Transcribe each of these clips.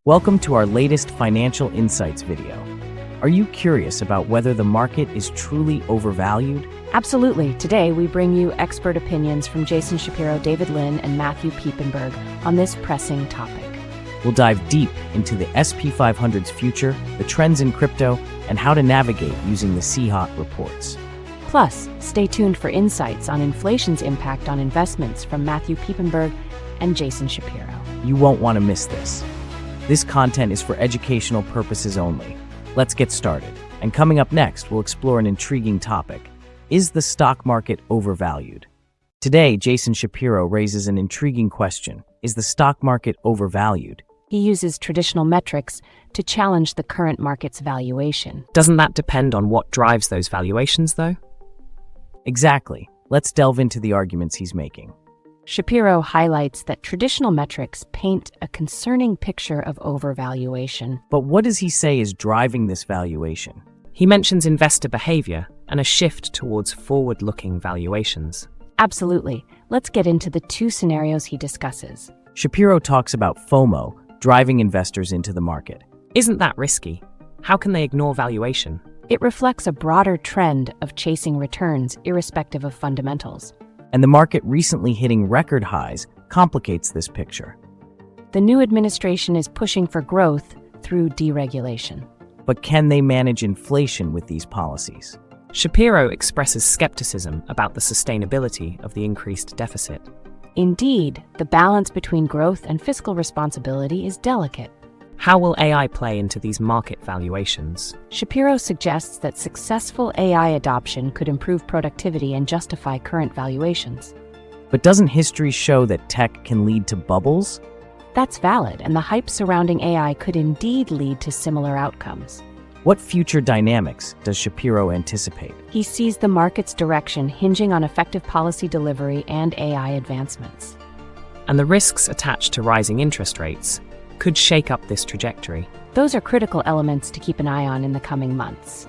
Welcome to our latest Financial Insights video. Are you curious about whether the market is truly overvalued? Absolutely. Today, we bring you expert opinions from Jason Shapiro, David Lin, and Matthew Piepenburg on this pressing topic. We'll dive deep into the SP 500's future, the trends in crypto, and how to navigate using the CHOT reports. Plus, stay tuned for insights on inflation's impact on investments from Matthew Piepenburg and Jason Shapiro. You won't want to miss this. This content is for educational purposes only. Let's get started. And coming up next, we'll explore an intriguing topic. Is the stock market overvalued? Today, Jason Shapiro raises an intriguing question. Is the stock market overvalued? He uses traditional metrics to challenge the current market's valuation. Doesn't that depend on what drives those valuations, though? Exactly. Let's delve into the arguments he's making. Shapiro highlights that traditional metrics paint a concerning picture of overvaluation. But what does he say is driving this valuation? He mentions investor behavior and a shift towards forward-looking valuations. Absolutely. Let's get into the two scenarios he discusses. Shapiro talks about FOMO, driving investors into the market. Isn't that risky? How can they ignore valuation? It reflects a broader trend of chasing returns irrespective of fundamentals. And the market recently hitting record highs complicates this picture. The new administration is pushing for growth through deregulation. But can they manage inflation with these policies? Shapiro expresses skepticism about the sustainability of the increased deficit. Indeed, the balance between growth and fiscal responsibility is delicate. How will AI play into these market valuations? Shapiro suggests that successful AI adoption could improve productivity and justify current valuations. But doesn't history show that tech can lead to bubbles? That's valid, and the hype surrounding AI could indeed lead to similar outcomes. What future dynamics does Shapiro anticipate? He sees the market's direction hinging on effective policy delivery and AI advancements. And the risks attached to rising interest rates could shake up this trajectory. Those are critical elements to keep an eye on in the coming months.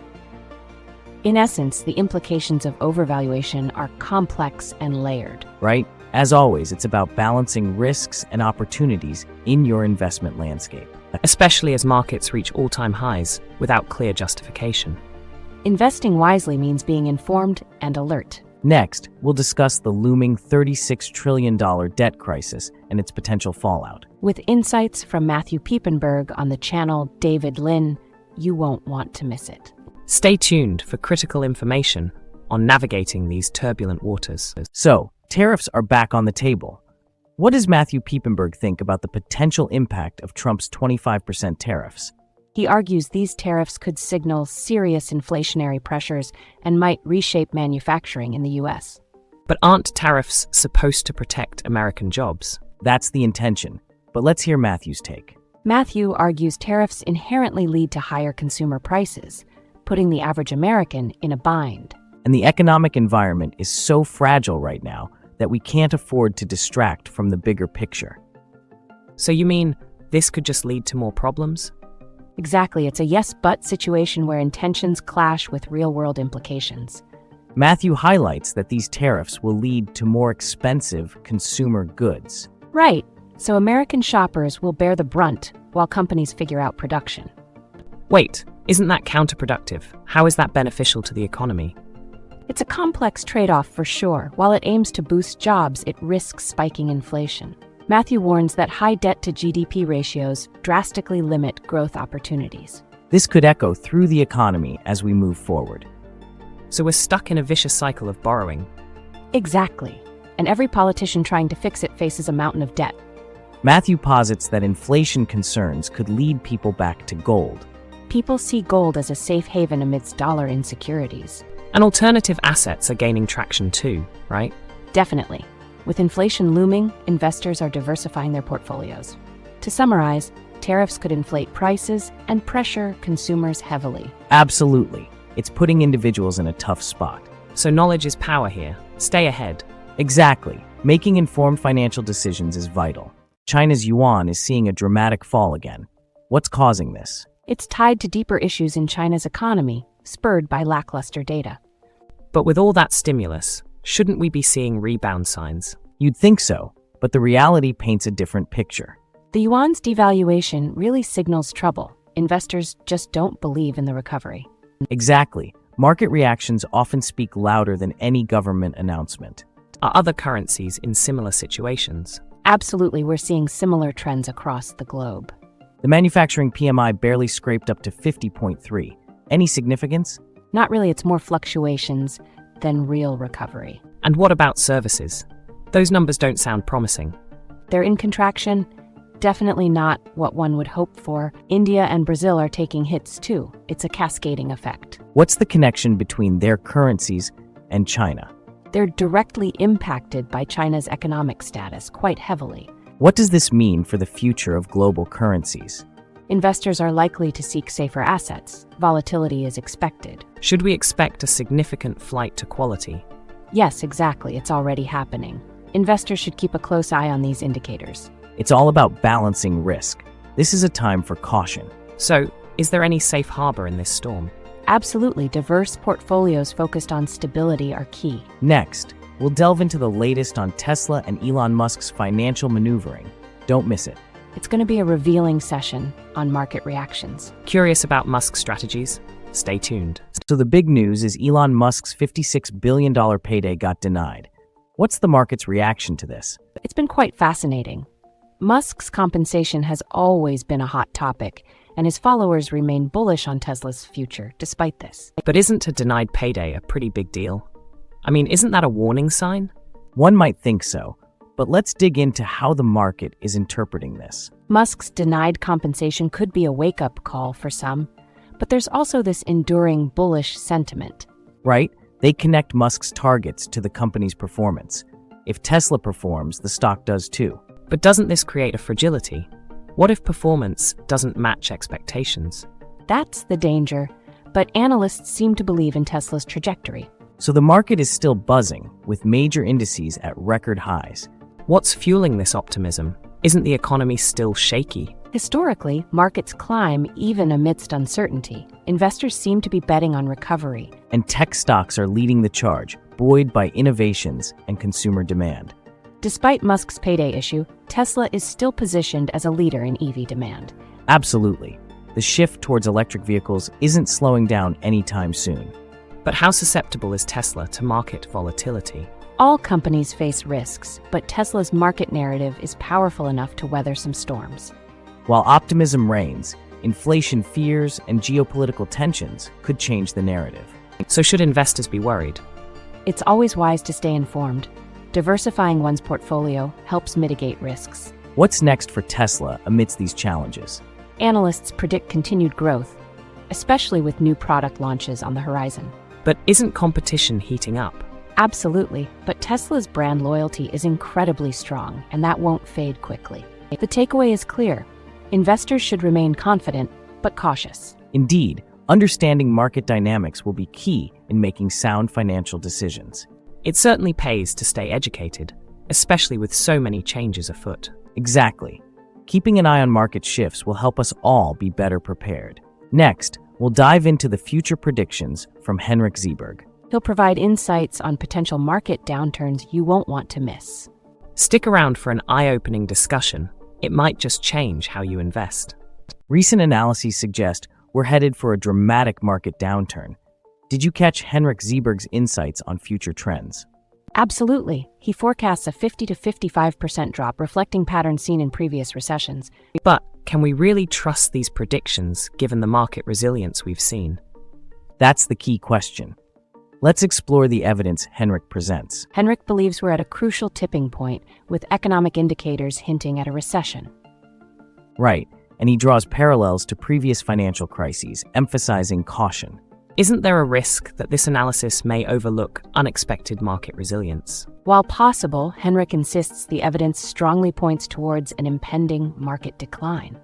In essence, the implications of overvaluation are complex and layered. Right? As always, it's about balancing risks and opportunities in your investment landscape. Especially as markets reach all-time highs without clear justification. Investing wisely means being informed and alert. Next, we'll discuss the looming $36 trillion debt crisis and its potential fallout. With insights from Matthew Piepenburg on the channel David Lin, you won't want to miss it. Stay tuned for critical information on navigating these turbulent waters. So, tariffs are back on the table. What does Matthew Piepenburg think about the potential impact of Trump's 25% tariffs? He argues these tariffs could signal serious inflationary pressures and might reshape manufacturing in the U.S. But aren't tariffs supposed to protect American jobs? That's the intention. But let's hear Matthew's take. Matthew argues tariffs inherently lead to higher consumer prices, putting the average American in a bind. And the economic environment is so fragile right now that we can't afford to distract from the bigger picture. So you mean this could just lead to more problems? Exactly, it's a yes-but situation where intentions clash with real-world implications. Matthew highlights that these tariffs will lead to more expensive consumer goods. Right, so American shoppers will bear the brunt while companies figure out production. Wait, isn't that counterproductive? How is that beneficial to the economy? It's a complex trade-off for sure. While it aims to boost jobs, it risks spiking inflation. Matthew warns that high debt-to-GDP ratios drastically limit growth opportunities. This could echo through the economy as we move forward. So we're stuck in a vicious cycle of borrowing. Exactly. And every politician trying to fix it faces a mountain of debt. Matthew posits that inflation concerns could lead people back to gold. People see gold as a safe haven amidst dollar insecurities. And alternative assets are gaining traction too, right? Definitely. With inflation looming, investors are diversifying their portfolios. To summarize, tariffs could inflate prices and pressure consumers heavily. Absolutely. It's putting individuals in a tough spot. So knowledge is power here. Stay ahead. Exactly. Making informed financial decisions is vital. China's yuan is seeing a dramatic fall again. What's causing this? It's tied to deeper issues in China's economy, spurred by lackluster data. But with all that stimulus, shouldn't we be seeing rebound signs? You'd think so, but the reality paints a different picture. The yuan's devaluation really signals trouble. Investors just don't believe in the recovery. Exactly. Market reactions often speak louder than any government announcement. Are other currencies in similar situations? Absolutely, we're seeing similar trends across the globe. The manufacturing PMI barely scraped up to 50.3. Any significance? Not really, it's more fluctuations than real recovery. And what about services? Those numbers don't sound promising. They're in contraction, definitely not what one would hope for. India and Brazil are taking hits too. It's a cascading effect. What's the connection between their currencies and China? They're directly impacted by China's economic status quite heavily. What does this mean for the future of global currencies? Investors are likely to seek safer assets. Volatility is expected. Should we expect a significant flight to quality? Yes, exactly. It's already happening. Investors should keep a close eye on these indicators. It's all about balancing risk. This is a time for caution. So, is there any safe harbor in this storm? Absolutely, diverse portfolios focused on stability are key. Next, we'll delve into the latest on Tesla and Elon Musk's financial maneuvering. Don't miss it. It's going to be a revealing session on market reactions. Curious about Musk's strategies? Stay tuned. So the big news is Elon Musk's $56 billion payday got denied. What's the market's reaction to this? It's been quite fascinating. Musk's compensation has always been a hot topic, and his followers remain bullish on Tesla's future despite this. But isn't a denied payday a pretty big deal? I mean, isn't that a warning sign? One might think so, but let's dig into how the market is interpreting this. Musk's denied compensation could be a wake-up call for some, but there's also this enduring bullish sentiment. Right? They connect Musk's targets to the company's performance. If Tesla performs, the stock does too. But doesn't this create a fragility? What if performance doesn't match expectations? That's the danger, but analysts seem to believe in Tesla's trajectory. So the market is still buzzing, with major indices at record highs. What's fueling this optimism? Isn't the economy still shaky? Historically, markets climb even amidst uncertainty. Investors seem to be betting on recovery. And tech stocks are leading the charge, buoyed by innovations and consumer demand. Despite Musk's payday issue, Tesla is still positioned as a leader in EV demand. Absolutely. The shift towards electric vehicles isn't slowing down anytime soon. But how susceptible is Tesla to market volatility? All companies face risks, but Tesla's market narrative is powerful enough to weather some storms. While optimism reigns, inflation fears and geopolitical tensions could change the narrative. So should investors be worried? It's always wise to stay informed. Diversifying one's portfolio helps mitigate risks. What's next for Tesla amidst these challenges? Analysts predict continued growth, especially with new product launches on the horizon. But isn't competition heating up? Absolutely, but Tesla's brand loyalty is incredibly strong, and that won't fade quickly. The takeaway is clear. Investors should remain confident, but cautious. Indeed, understanding market dynamics will be key in making sound financial decisions. It certainly pays to stay educated, especially with so many changes afoot. Exactly. Keeping an eye on market shifts will help us all be better prepared. Next, we'll dive into the future predictions from Henrik Zeberg. He'll provide insights on potential market downturns you won't want to miss. Stick around for an eye-opening discussion. It might just change how you invest. Recent analyses suggest we're headed for a dramatic market downturn. Did you catch Henrik Zeberg's insights on future trends? Absolutely. He forecasts a 50 to 55% drop, reflecting patterns seen in previous recessions. But can we really trust these predictions given the market resilience we've seen? That's the key question. Let's explore the evidence Henrik presents. Henrik believes we're at a crucial tipping point, with economic indicators hinting at a recession. Right, and he draws parallels to previous financial crises, emphasizing caution. Isn't there a risk that this analysis may overlook unexpected market resilience? While possible, Henrik insists the evidence strongly points towards an impending market decline.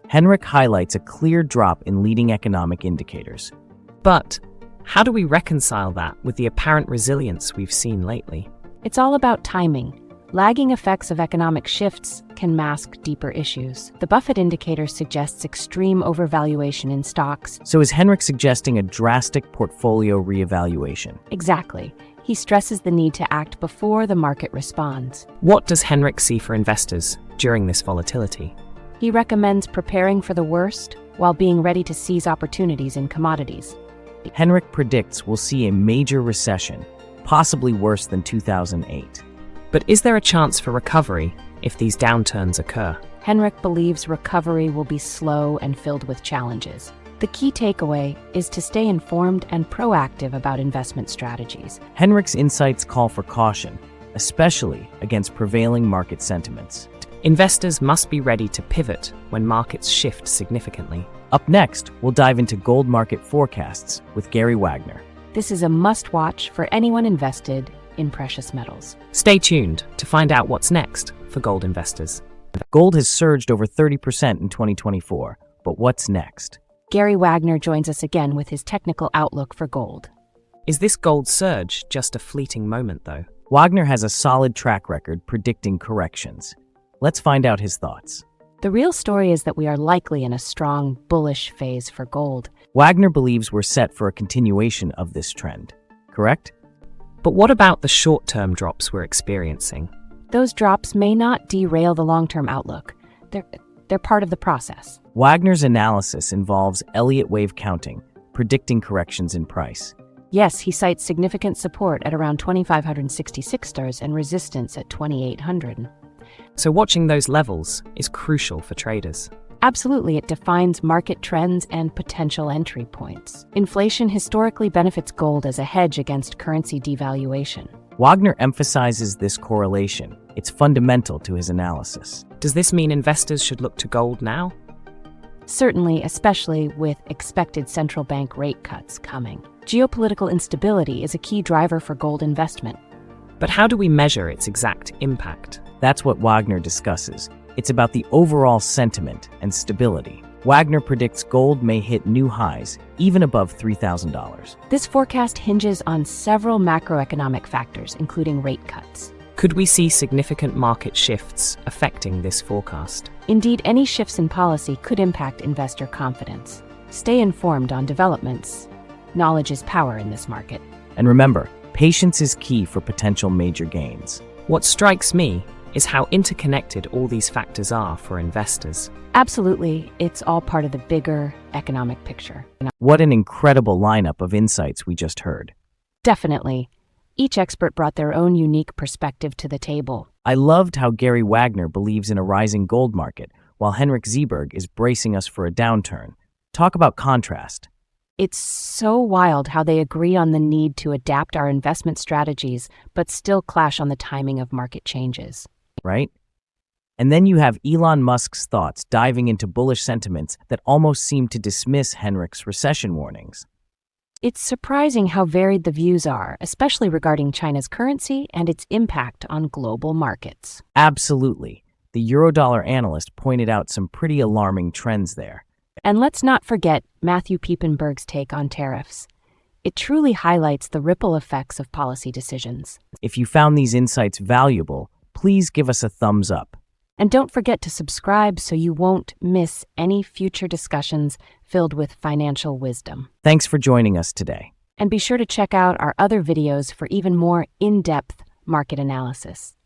Henrik highlights a clear drop in leading economic indicators. But how do we reconcile that with the apparent resilience we've seen lately? It's all about timing. Lagging effects of economic shifts can mask deeper issues. The Buffett indicator suggests extreme overvaluation in stocks. So is Henrik suggesting a drastic portfolio reevaluation? Exactly. He stresses the need to act before the market responds. What does Henrik see for investors during this volatility? He recommends preparing for the worst while being ready to seize opportunities in commodities. Henrik predicts we'll see a major recession, possibly worse than 2008. But is there a chance for recovery if these downturns occur? Henrik believes recovery will be slow and filled with challenges. The key takeaway is to stay informed and proactive about investment strategies. Henrik's insights call for caution, especially against prevailing market sentiments. Investors must be ready to pivot when markets shift significantly. Up next, we'll dive into gold market forecasts with Gary Wagner. This is a must-watch for anyone invested in precious metals. Stay tuned to find out what's next for gold investors. Gold has surged over 30% in 2024, but what's next? Gary Wagner joins us again with his technical outlook for gold. Is this gold surge just a fleeting moment, though? Wagner has a solid track record predicting corrections. Let's find out his thoughts. The real story is that we are likely in a strong, bullish phase for gold. Wagner believes we're set for a continuation of this trend, correct? But what about the short-term drops we're experiencing? Those drops may not derail the long-term outlook. They're part of the process. Wagner's analysis involves Elliott wave counting, predicting corrections in price. Yes, he cites significant support at around 2,566 stars and resistance at 2,800. So watching those levels is crucial for traders. Absolutely, it defines market trends and potential entry points. Inflation historically benefits gold as a hedge against currency devaluation. Wagner emphasizes this correlation. It's fundamental to his analysis. Does this mean investors should look to gold now? Certainly, especially with expected central bank rate cuts coming. Geopolitical instability is a key driver for gold investment. But how do we measure its exact impact? That's what Wagner discusses. It's about the overall sentiment and stability. Wagner predicts gold may hit new highs, even above $3,000. This forecast hinges on several macroeconomic factors, including rate cuts. Could we see significant market shifts affecting this forecast? Indeed, any shifts in policy could impact investor confidence. Stay informed on developments. Knowledge is power in this market. And remember, patience is key for potential major gains. What strikes me is how interconnected all these factors are for investors. Absolutely, it's all part of the bigger economic picture. What an incredible lineup of insights we just heard. Definitely. Each expert brought their own unique perspective to the table. I loved how Gary Wagner believes in a rising gold market, while Henrik Zeberg is bracing us for a downturn. Talk about contrast. It's so wild how they agree on the need to adapt our investment strategies, but still clash on the timing of market changes. Right? And then you have Elon Musk's thoughts diving into bullish sentiments that almost seem to dismiss Henrik's recession warnings. It's surprising how varied the views are, especially regarding China's currency and its impact on global markets. Absolutely. The Eurodollar analyst pointed out some pretty alarming trends there. And let's not forget Matthew Piepenburg's take on tariffs. It truly highlights the ripple effects of policy decisions. If you found these insights valuable, please give us a thumbs up. And don't forget to subscribe so you won't miss any future discussions filled with financial wisdom. Thanks for joining us today. And be sure to check out our other videos for even more in-depth market analysis.